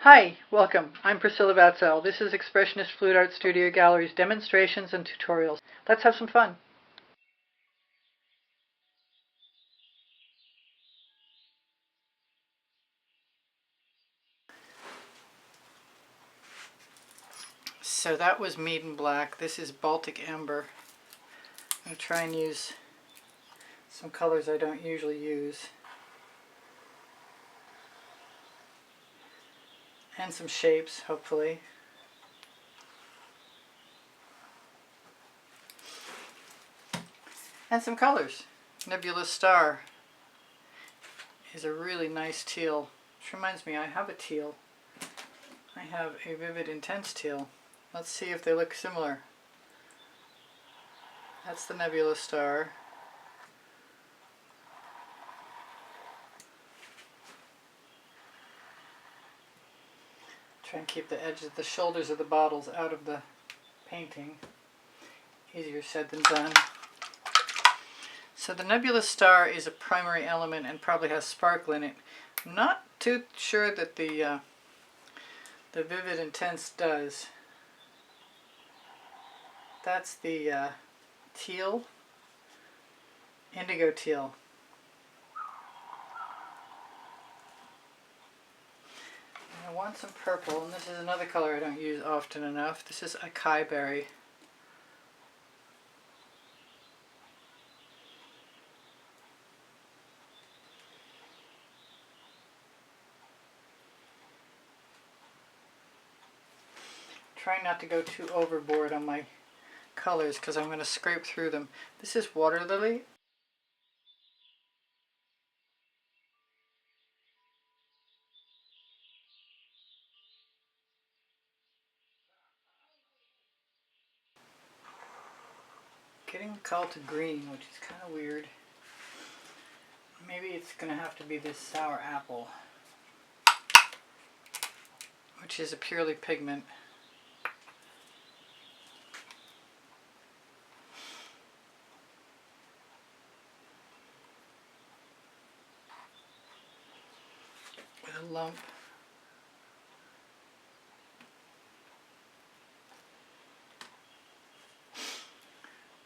Hi, welcome. I'm Priscilla Batzell. This is Expressionist Fluid Art Studio Gallery's demonstrations and tutorials. Let's have some fun. So that was Meeden Black. This is Baltic Amber. I'm going to try and use some colors I don't usually use. And some shapes, hopefully. And some colors. Nebula Star is a really nice teal. Which reminds me, I have a teal. I have a vivid intense teal. Let's see if they look similar. That's the Nebula Star. Try and keep the edges, the shoulders of the bottles out of the painting. Easier said than done. So the Nebula Star is a primary element and probably has sparkle in it. I'm not too sure that the Vivid Intense does. That's the teal, indigo teal. And I want some purple, and this is another color I don't use often enough. This is Acai berry. Try not to go too overboard on my colors because I'm going to scrape through them. This is Water Lily. Getting the color to green, which is kind of weird. Maybe it's going to have to be this Sour Apple, which is a purely pigment. With a lump.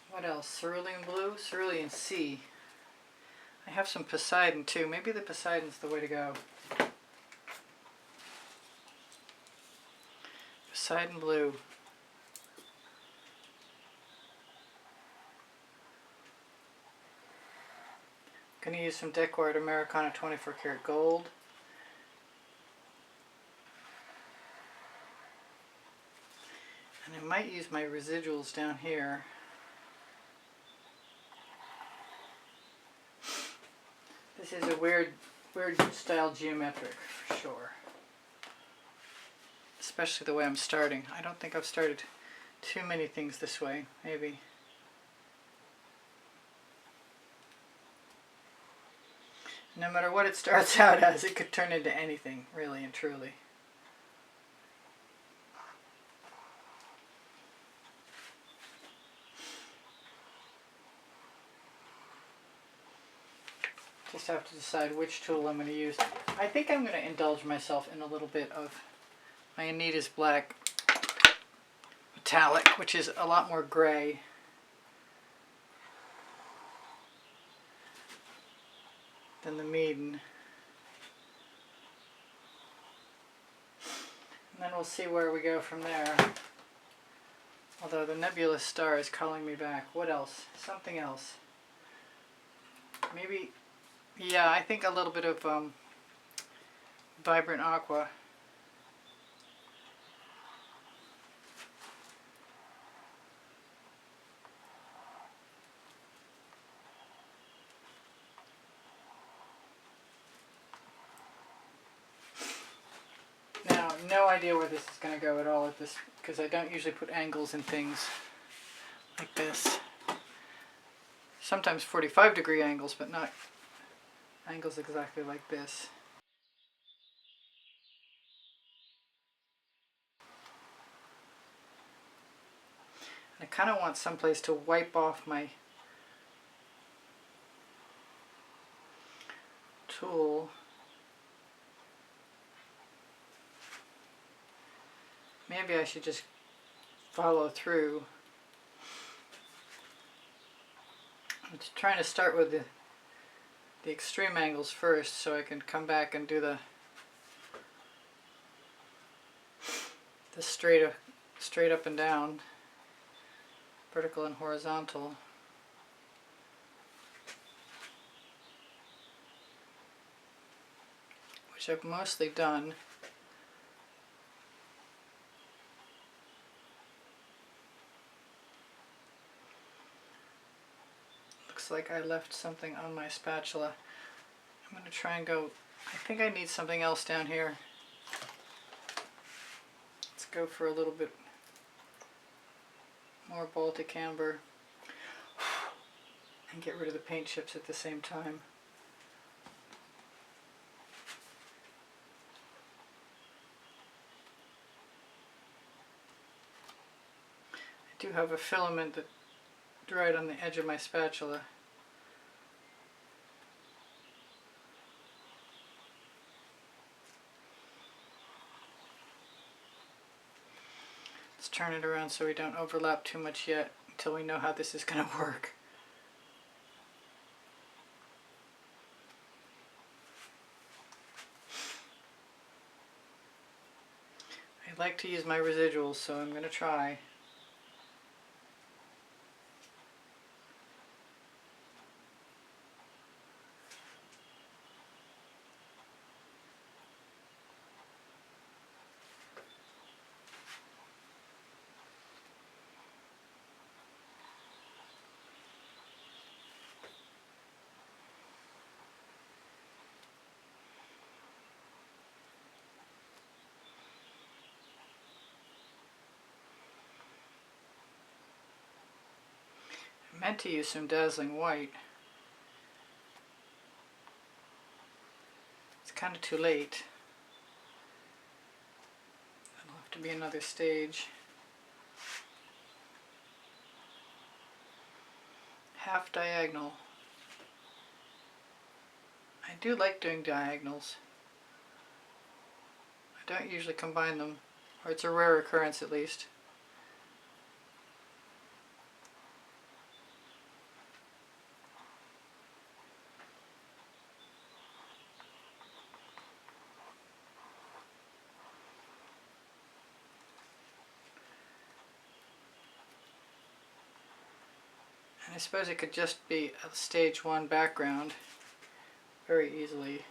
What else? Cerulean Blue, Cerulean Sea. I have some Posidon too. Maybe the Posidon's the way to go. Posidon Blue. I'm going to use some Deco-Art Americana 24 karat gold. And I might use my residuals down here. This is a weird style geometric for sure. Especially the way I'm starting. I don't think I've started too many things this way, maybe. No matter what it starts out as, it could turn into anything, really and truly. Just have to decide which tool I'm going to use. I think I'm going to indulge myself in a little bit of my Anita's Black Metallic, which is a lot more gray. Than the Meeden. And then we'll see where we go from there. Although the Nebula Star is calling me back. What else? Something else. Maybe, yeah, I think a little bit of Vibrant Aqua. Now, no idea where this is going to go at all at this, because I don't usually put angles in things like this. Sometimes 45-degree angles, but not angles exactly like this. I kind of want someplace to wipe off my tool. maybe I should just follow through. I'm trying to start with the extreme angles first so I can come back and do the straight up and down, vertical and horizontal. Which I've mostly done. Looks like I left something on my spatula. I'm going to try and go, I think I need something else down here. Let's go for a little bit more Baltic amber and get rid of the paint chips at the same time. I do have a filament that dried on the edge of my spatula. Let's turn it around so we don't overlap too much yet until we know how this is going to work. I like to use my residuals, so I'm going to try. I meant to use some Dazzling white. It's kind of too late. It'll have to be another stage. Half diagonal. I do like doing diagonals. I don't usually combine them, or it's a rare occurrence at least. And I suppose it could just be a stage 1 background very easily.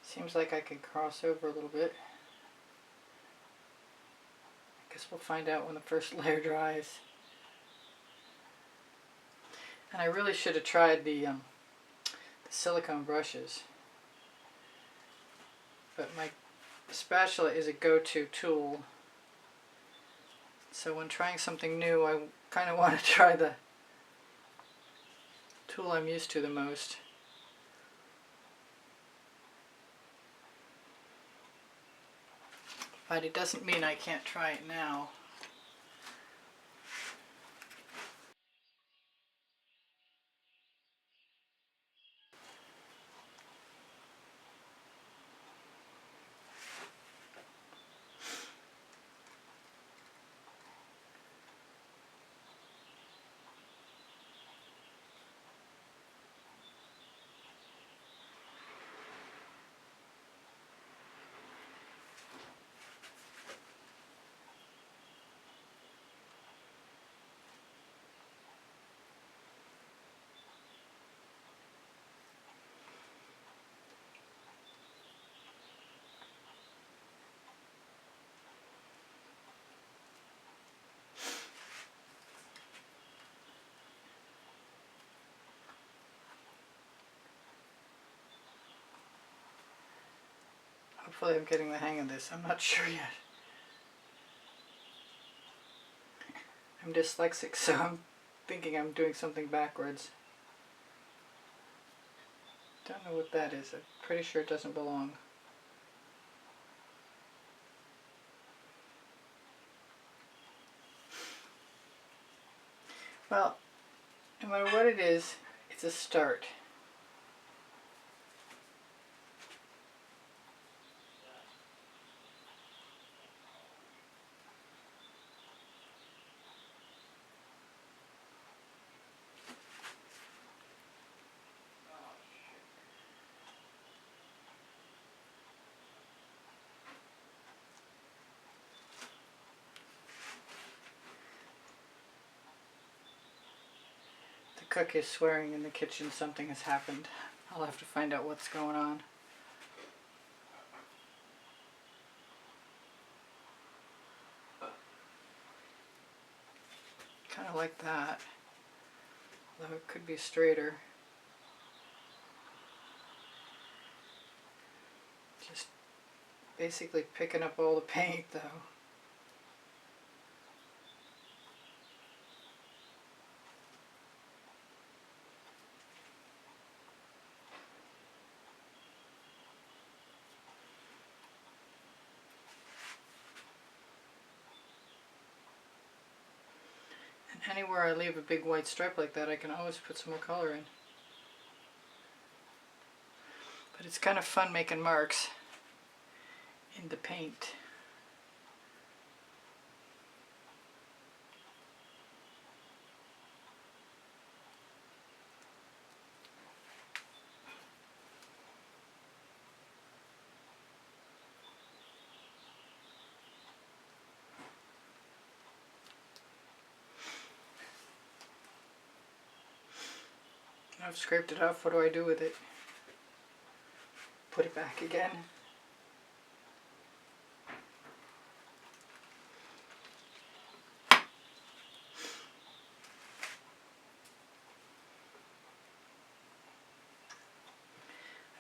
Seems like I can cross over a little bit. I guess we'll find out when the first layer dries. And I really should have tried the silicone brushes. But my spatula is a go-to tool. So when trying something new, I kind of want to try the tool I'm used to the most. But it doesn't mean I can't try it now. Hopefully I'm getting the hang of this. I'm not sure yet. I'm dyslexic, so I'm thinking I'm doing something backwards. Don't know what that is. I'm pretty sure it doesn't belong. Well, no matter what it is, it's a start. The cook is swearing in the kitchen something has happened. I'll have to find out what's going on. Kind of like that, although it could be straighter. Just basically picking up all the paint though. Anywhere I leave a big white stripe like that, I can always put some more color in. But it's kind of fun making marks in the paint. I've scraped it off. What do I do with it? Put it back again. I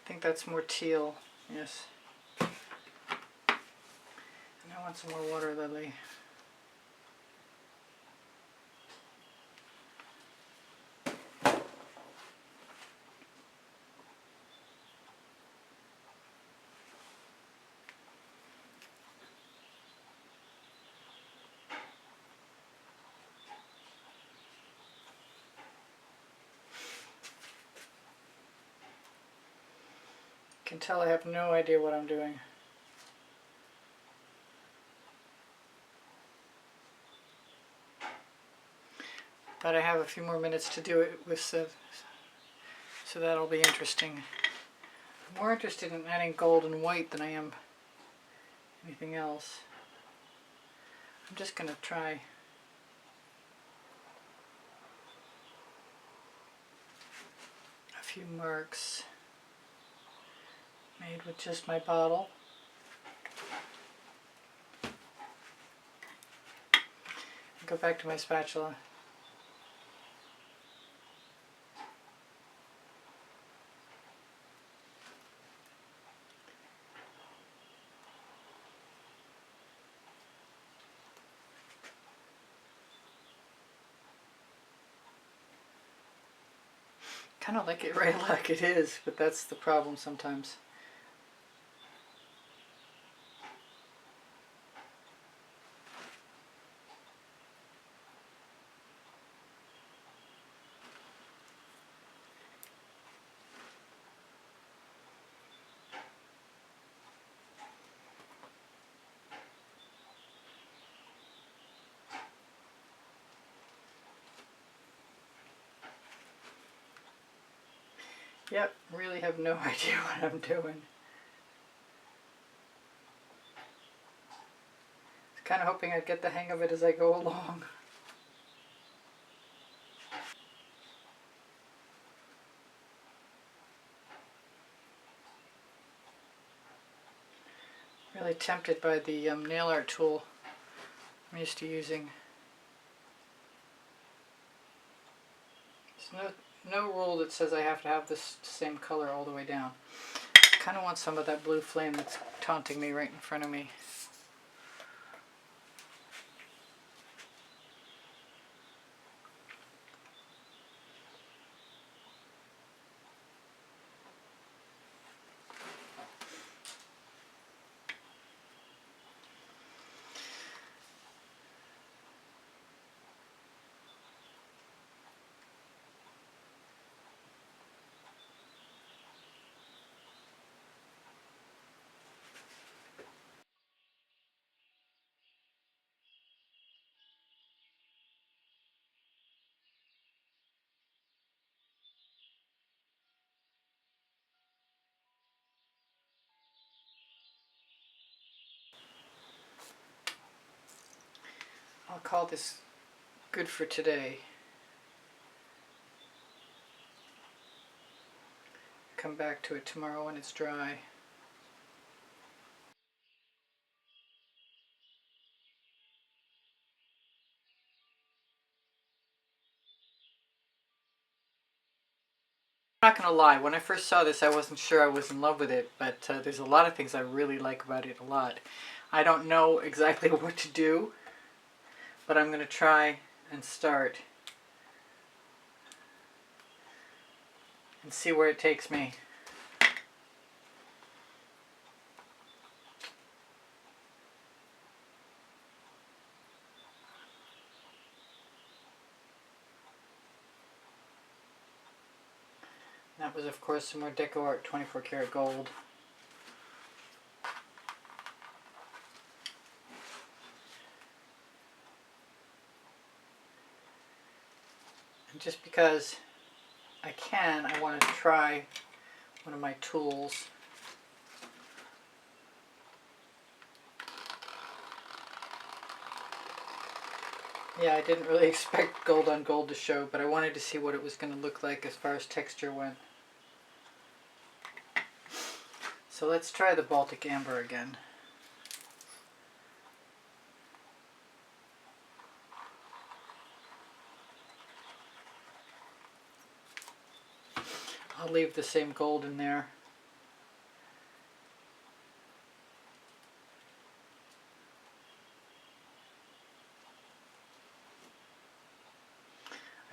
think that's more teal, yes. And I want some more water lily. You can tell I have no idea what I'm doing. But I have a few more minutes to do it with so that'll be interesting. I'm more interested in adding gold and white than I am anything else. I'm just going to try a few marks made with just my bottle. Go back to my spatula. Kind of like it right like it is, but that's the problem sometimes. Yep, really have no idea what I'm doing. I was kind of hoping I'd get the hang of it as I go along. Really tempted by the nail art tool I'm used to using. There's no rule that says I have to have this same color all the way down. kind of want some of that blue flame that's taunting me right in front of me. I'll call this good for today. Come back to it tomorrow when it's dry. I'm not going to lie, when I first saw this I wasn't sure I was in love with it, but there's a lot of things I really like about it a lot. I don't know exactly what to do, but I'm going to try and start and see where it takes me. That was, of course, some more Deco-Art 24 karat gold. And just because I can, I want to try one of my tools. Yeah, I didn't really expect gold on gold to show, but I wanted to see what it was going to look like as far as texture went. So let's try the Baltic Amber again. I'll leave the same gold in there.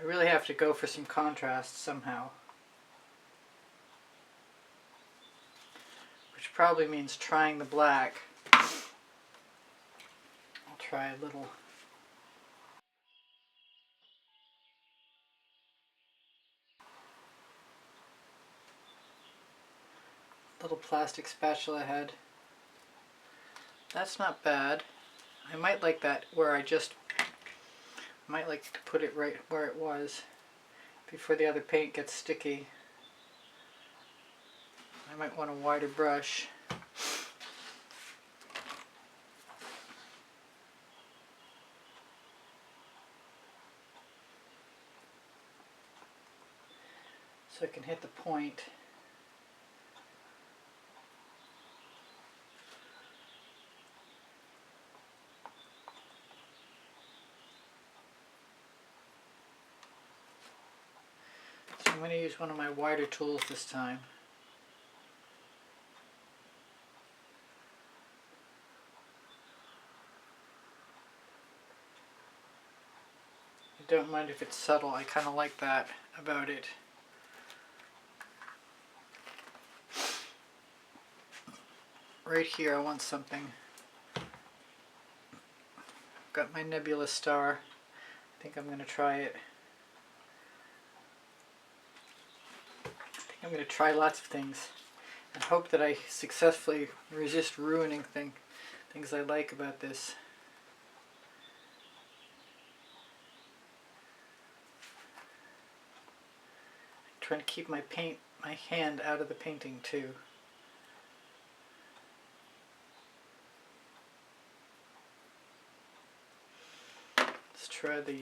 I really have to go for some contrast somehow. Which probably means trying the black. I'll try a little plastic spatula head. That's not bad. I might like that where I might like to put it right where it was before the other paint gets sticky. I might want a wider brush. So I can hit the point. So I'm going to use one of my wider tools this time. I don't mind if it's subtle, I kind of like that about it. Right here I want something. I've got my Nebula Star. I think I'm going to try it. I think I'm going to try lots of things and hope that I successfully resist ruining things I like about this. I'm trying to keep my hand out of the painting too. Let's try the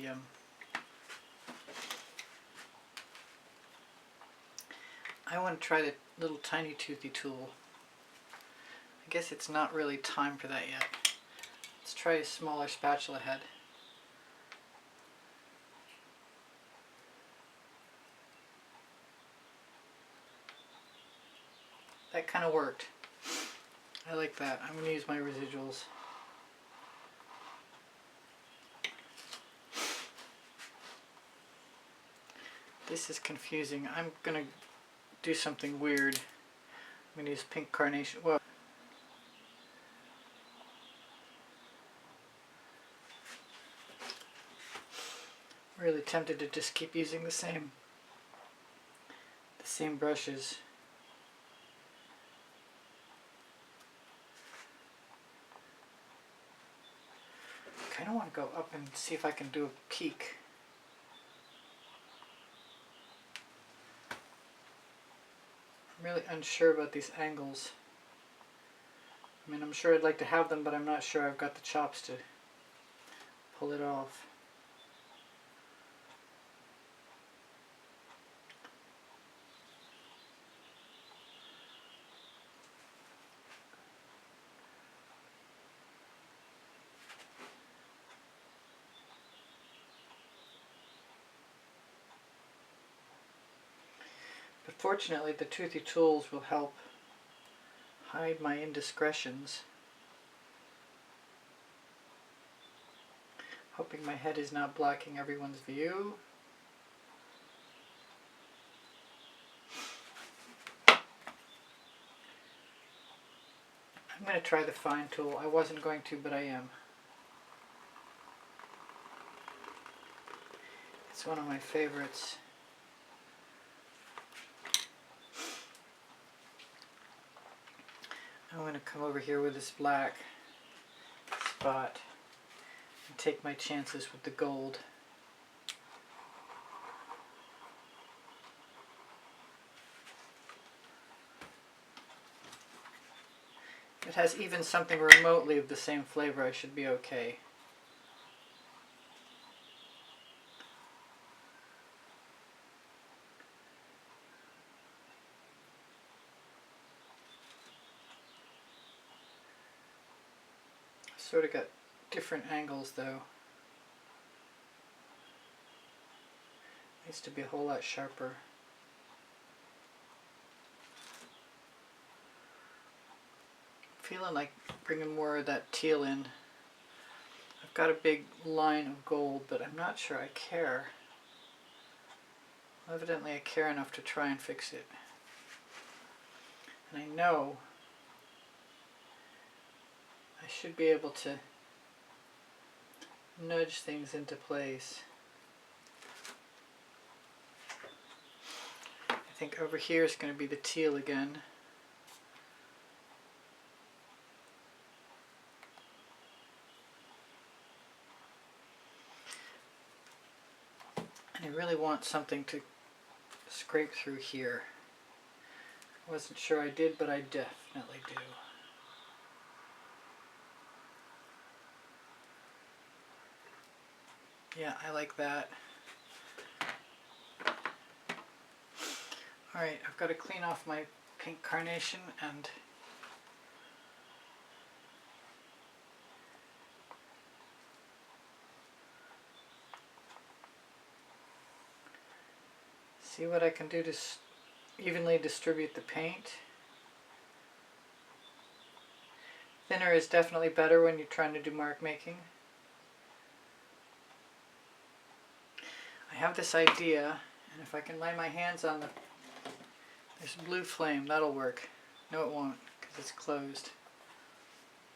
I want to try the little tiny toothy tool. I guess it's not really time for that yet. Let's try a smaller spatula head. That kind kind of worked. I like that. I'm going to use my residuals. This is confusing. I'm going to do something weird. I'm going to use pink carnation. Whoa. Really tempted to just keep using the same brushes. I kind of want to go up and see if I can do a peak. I'm really unsure about these angles. I mean, I'm sure I'd like to have them, but I'm not sure I've got the chops to pull it off. But fortunately, the toothy tools will help hide my indiscretions. Hoping my head is not blocking everyone's view. I'm going to try the fine tool. I wasn't going to, but I am. It's one of my favorites. I'm going to come over here with this black spot and take my chances with the gold. If it has even something remotely of the same flavor, I should be okay. Sort of got different angles though. Needs to be a whole lot sharper. Feeling like bringing more of that teal in. I've got a big line of gold, but I'm not sure I care. Evidently I care enough to try and fix it. And I know I should be able to nudge things into place. I think over here is going to be the teal again. And I really want something to scrape through here. I wasn't sure I did, but I definitely do. Yeah, I like that. Alright, I've got to clean off my pink carnation and see what I can do to evenly distribute the paint. Thinner is definitely better when you're trying to do mark making. I have this idea, and if I can lay my hands on this blue flame, that'll work. No, it won't, because it's closed.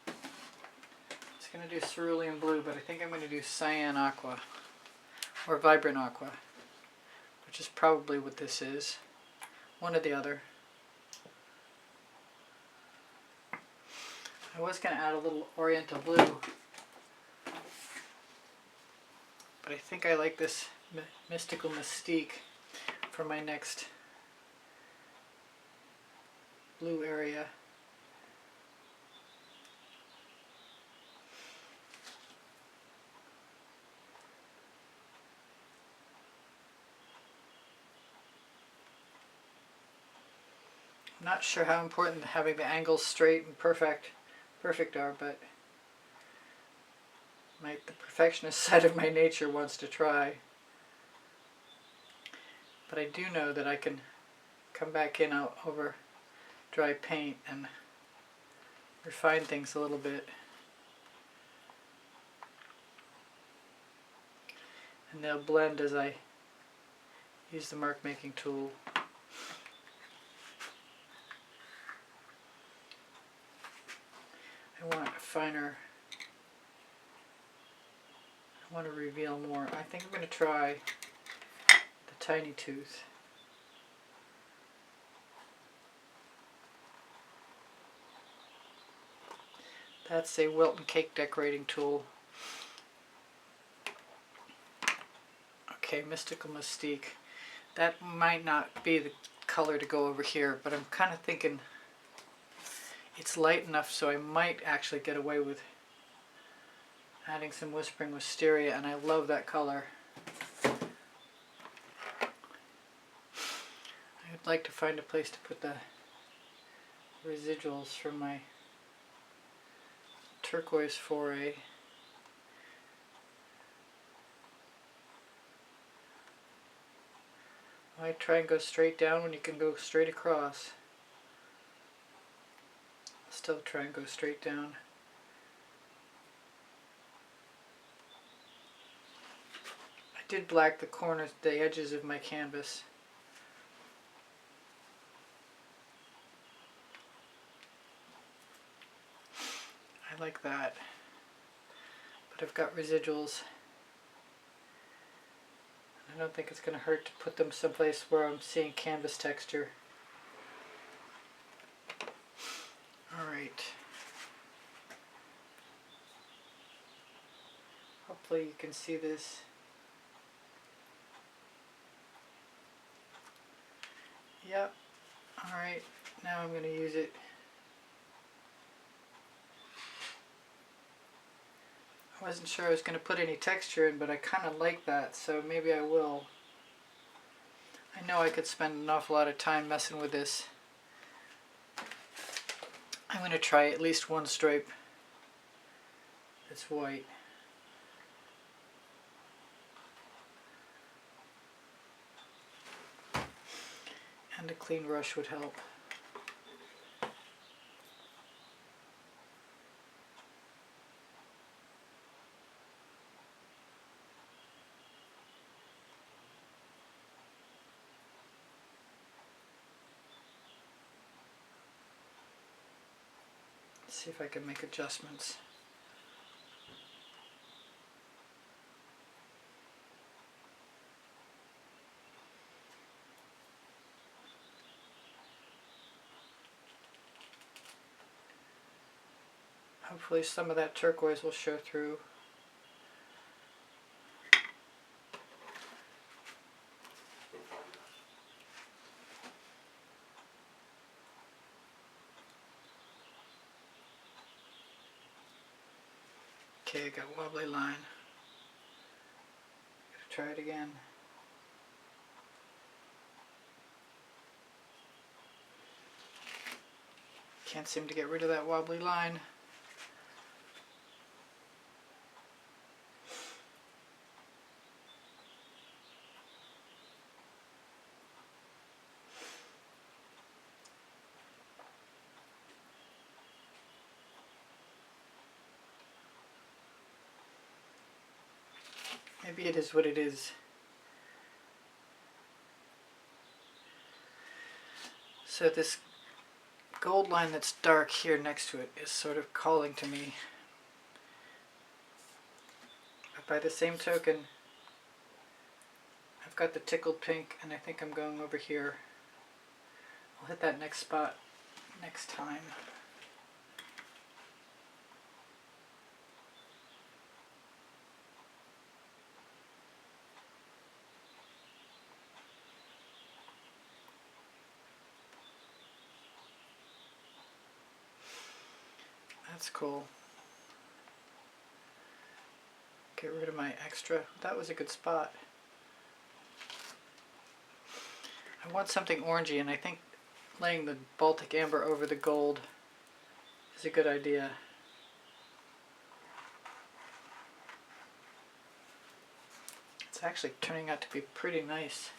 It's going to do cerulean blue, but I think I'm going to do cyan aqua, or vibrant aqua, which is probably what this is. One or the other. I was going to add a little oriental blue, but I think I like this mystical mystique for my next blue area. I'm not sure how important having the angles straight and perfect are, but the perfectionist side of my nature wants to try. But I do know that I can come back in over dry paint and refine things a little bit. And they'll blend as I use the mark making tool. I want a finer, I want to reveal more. I think I'm going to try the tiny tooth. That's a Wilton cake decorating tool. Okay, Mystical Mystique. That might not be the color to go over here, but I'm kind of thinking it's light enough so I might actually get away with adding some Whispering Wisteria, and I love that color. I'd like to find a place to put the residuals from my turquoise foray. Why try and go straight down when you can go straight across? Still try and go straight down. I did black the corners, the edges of my canvas. I like that. But I've got residuals. I don't think it's going to hurt to put them someplace where I'm seeing canvas texture. Alright. Hopefully you can see this. Yep. Alright, now I'm going to use it. I wasn't sure I was going to put any texture in, but I kind of like that, so maybe I will. I know I could spend an awful lot of time messing with this. I'm going to try at least one stripe that's white. And a clean brush would help. See if I can make adjustments. Hopefully some of that turquoise will show through. Okay, I got wobbly line. Gotta try it again. Can't seem to get rid of that wobbly line. Maybe it is what it is. So this gold line that's dark here next to it is sort of calling to me. But by the same token, I've got the tickled pink, and I think I'm going over here. I'll hit that next spot next time. That's cool. Get rid of my extra. That was a good spot. I want something orangey, and I think laying the Baltic Amber over the gold is a good idea. It's actually turning out to be pretty nice.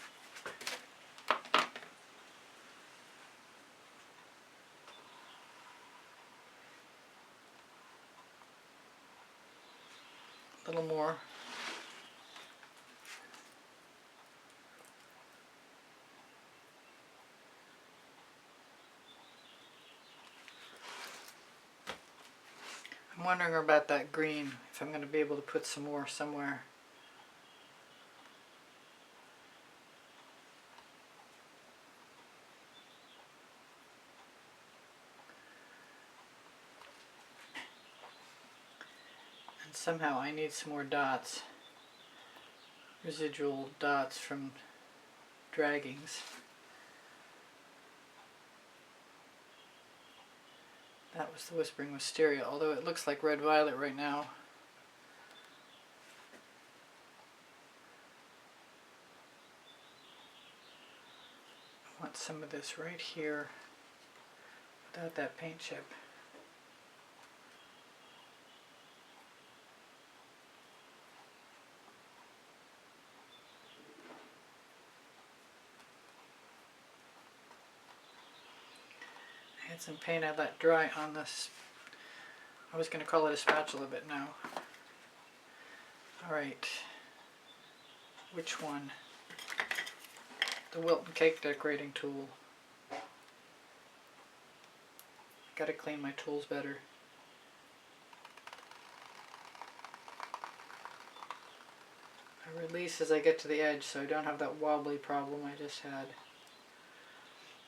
a little more. I'm wondering about that green, if I'm going to be able to put some more somewhere. And somehow I need some more dots, residual dots from draggings. That was the Whispering Wisteria, although it looks like red violet right now. I want some of this right here without that paint chip. I had some paint I let dry on this. I was going to call it a spatula, but no. Alright. Which one? The Wilton Cake Decorating Tool. Gotta clean my tools better. I release as I get to the edge so I don't have that wobbly problem I just had.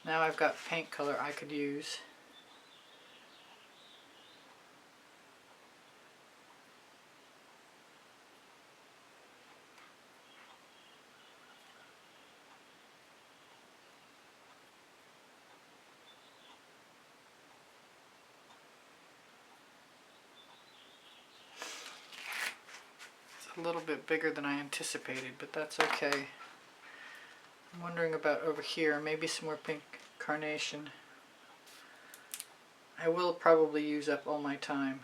Now I've got paint color I could use. A little bit bigger than I anticipated, but that's okay. I'm wondering about over here, maybe some more pink carnation. I will probably use up all my time.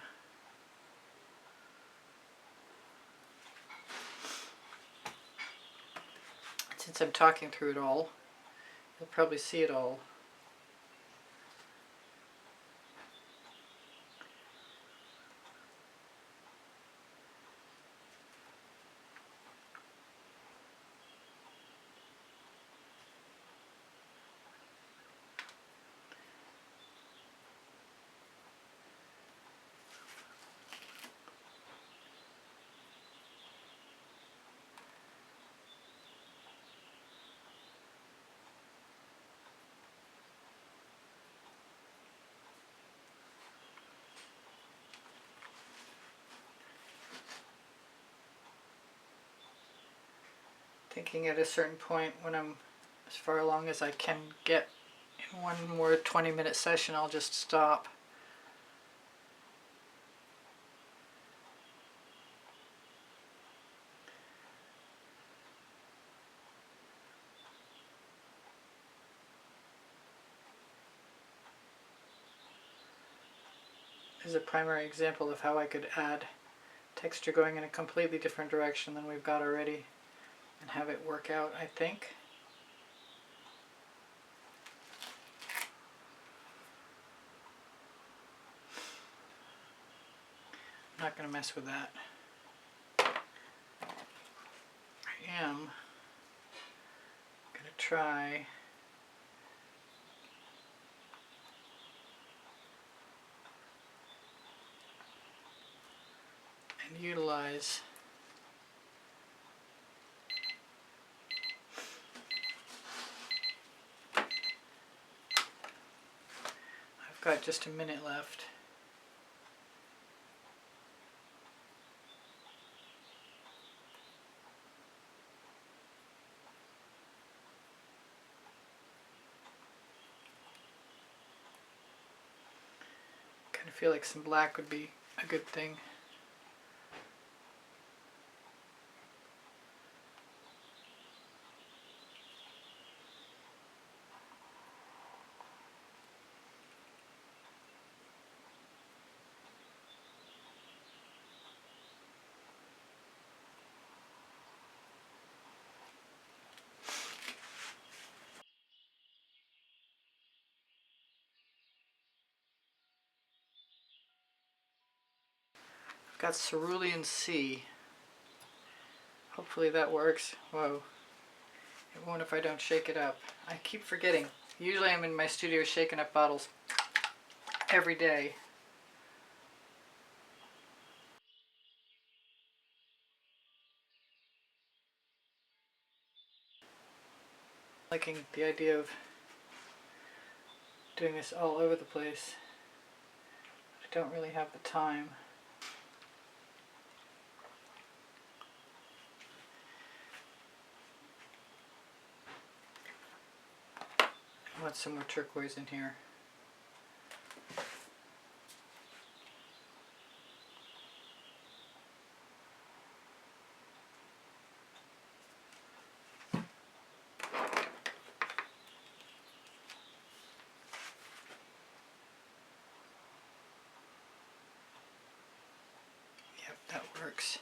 Since I'm talking through it all, you'll probably see it all. Thinking at a certain point when I'm as far along as I can get in one more 20-minute session, I'll just stop. This is a primary example of how I could add texture going in a completely different direction than we've got already and have it work out, I think. I'm not going to mess with that. I am going to try and utilize I've got just a minute left. Kind of feel like some black would be a good thing. I've got Cerulean Sea. Hopefully that works. Whoa. It won't if I don't shake it up. I keep forgetting. Usually I'm in my studio shaking up bottles every day. Liking the idea of doing this all over the place. I don't really have the time. I want some more turquoise in here. Yep, that works.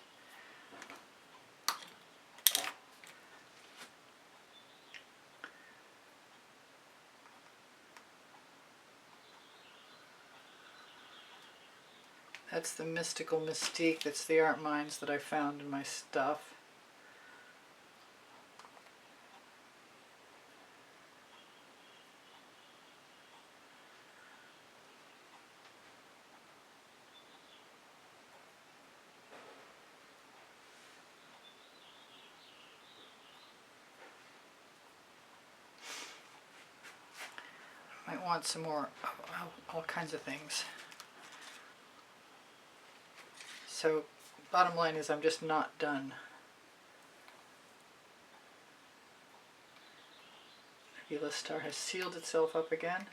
That's the Mystical Mystique. That's the art mines that I found in my stuff. Might want some more, all kinds of things. So, bottom line is I'm just not done. Nebula Star has sealed itself up again.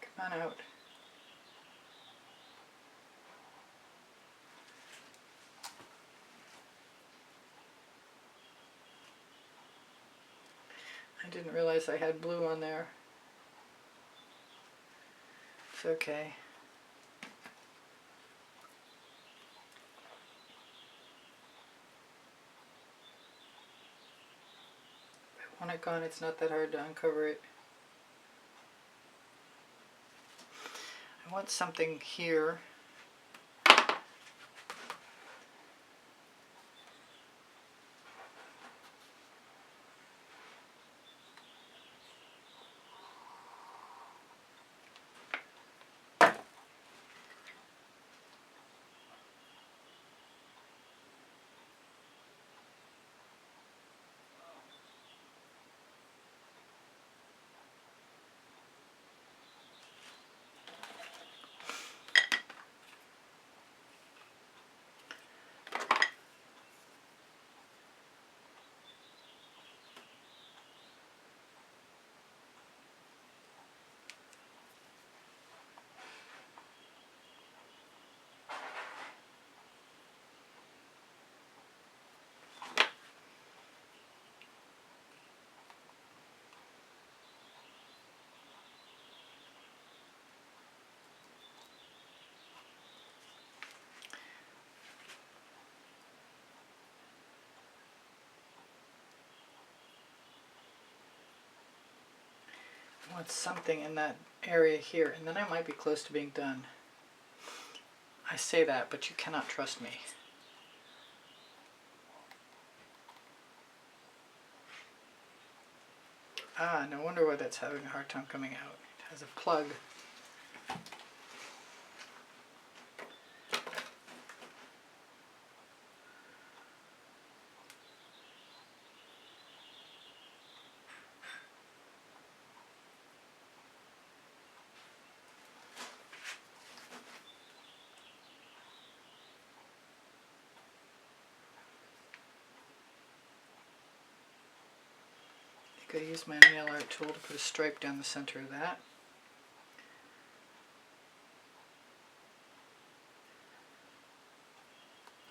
Come on out. I didn't realize I had blue on there. It's okay. I want it gone, it's not that hard to uncover it. I want something here. I want something in that area here, and then I might be close to being done. I say that, but you cannot trust me. Ah, no wonder why that's having a hard time coming out. It has a plug. I think I used my nail art tool to put a stripe down the center of that.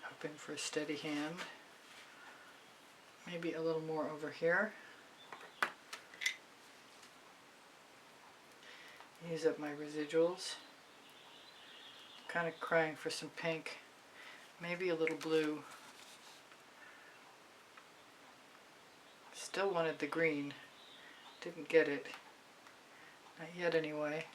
Hoping for a steady hand. Maybe a little more over here. Use up my residuals. Kind of crying for some pink. Maybe a little blue. Still wanted the green. Didn't get it. Not yet anyway.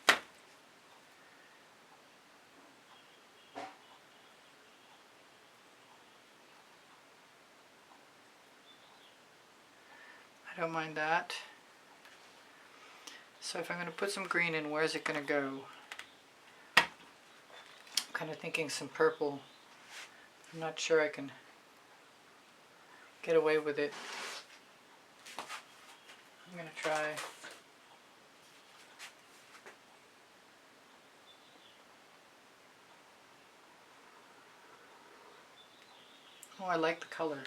don't mind that. So if I'm going to put some green in, where's it going to go? I'm kind of thinking some purple. I'm not sure I can get away with it. I'm going to try. Oh, I like the color.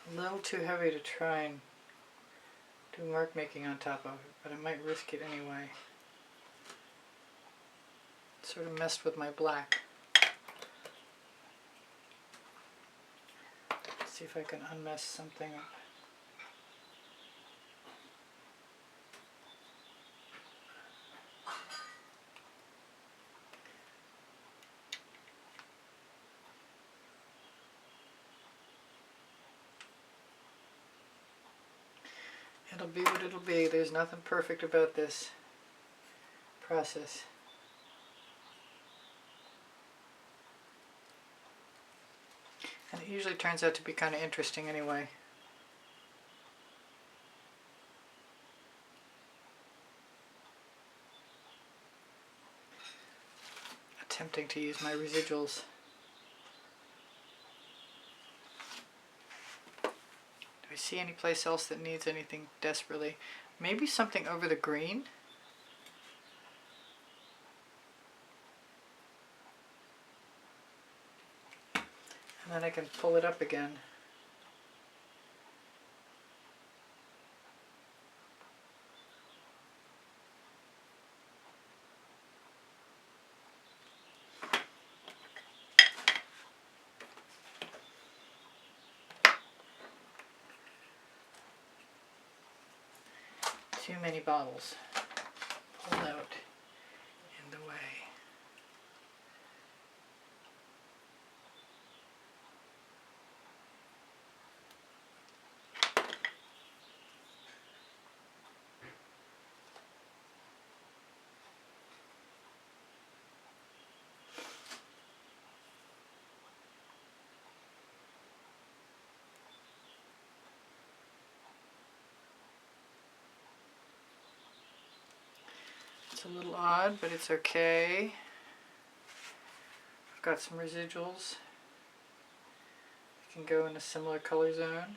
A little too heavy to try and do mark making on top of it, but I might risk it anyway. It sort of messed with my black. Let's see if I can unmess something up. It'll be what it'll be. There's nothing perfect about this process. And it usually turns out to be kind of interesting anyway. Attempting to use my residuals. Do I see any place else that needs anything desperately? Maybe something over the green? And then I can pull it up again. Too many bottles pulled out in the way. It's a little odd, but it's okay. I've got some residuals. I can go in a similar color zone.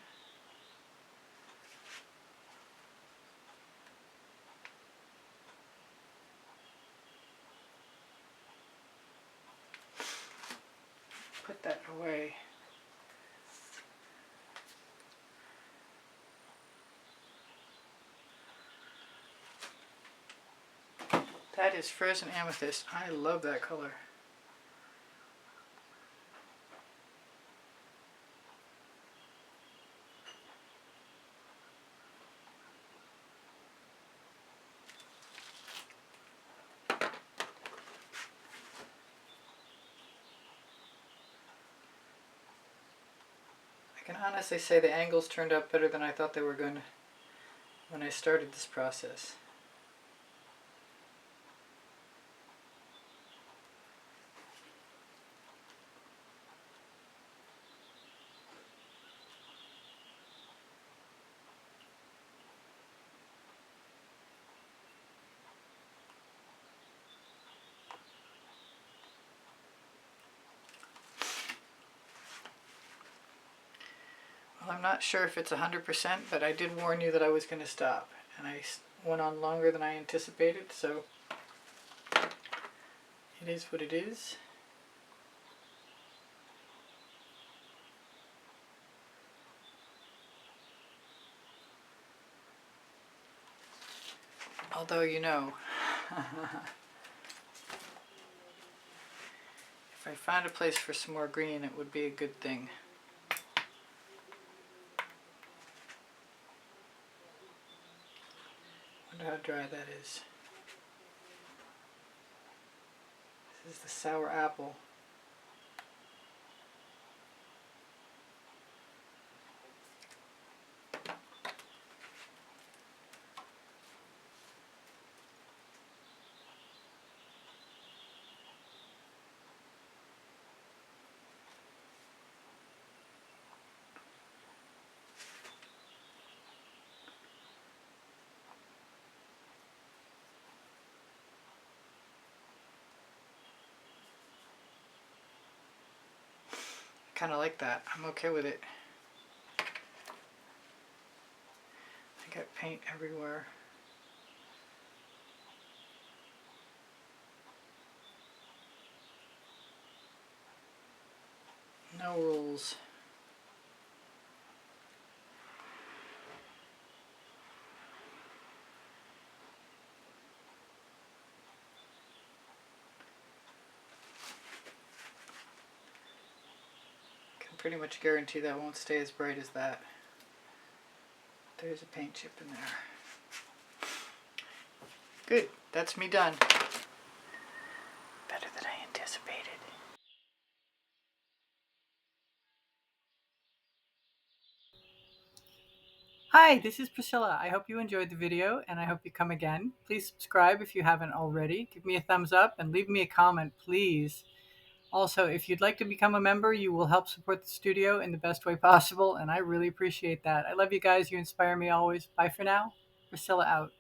Put that away. That is Frozen Amethyst. I love that color. I can honestly say the angles turned out better than I thought they were going to when I started this process. I'm not sure if it's 100%, but I did warn you that I was going to stop, and I went on longer than I anticipated, so it is what it is. Although, you know, if I found a place for some more green, it would be a good thing. Wonder how dry that is. This is the sour apple. Kind of like that. I'm okay with it. I got paint everywhere. No rules. Can pretty much guarantee that won't stay as bright as that. There's a paint chip in there. Good, that's me done. Better than I anticipated. Hi, this is Priscilla. I hope you enjoyed the video and I hope you come again. Please subscribe if you haven't already. Give me a thumbs up and leave me a comment, please. Also, if you'd like to become a member, you will help support the studio in the best way possible, and I really appreciate that. I love you guys. You inspire me always. Bye for now. Priscilla out.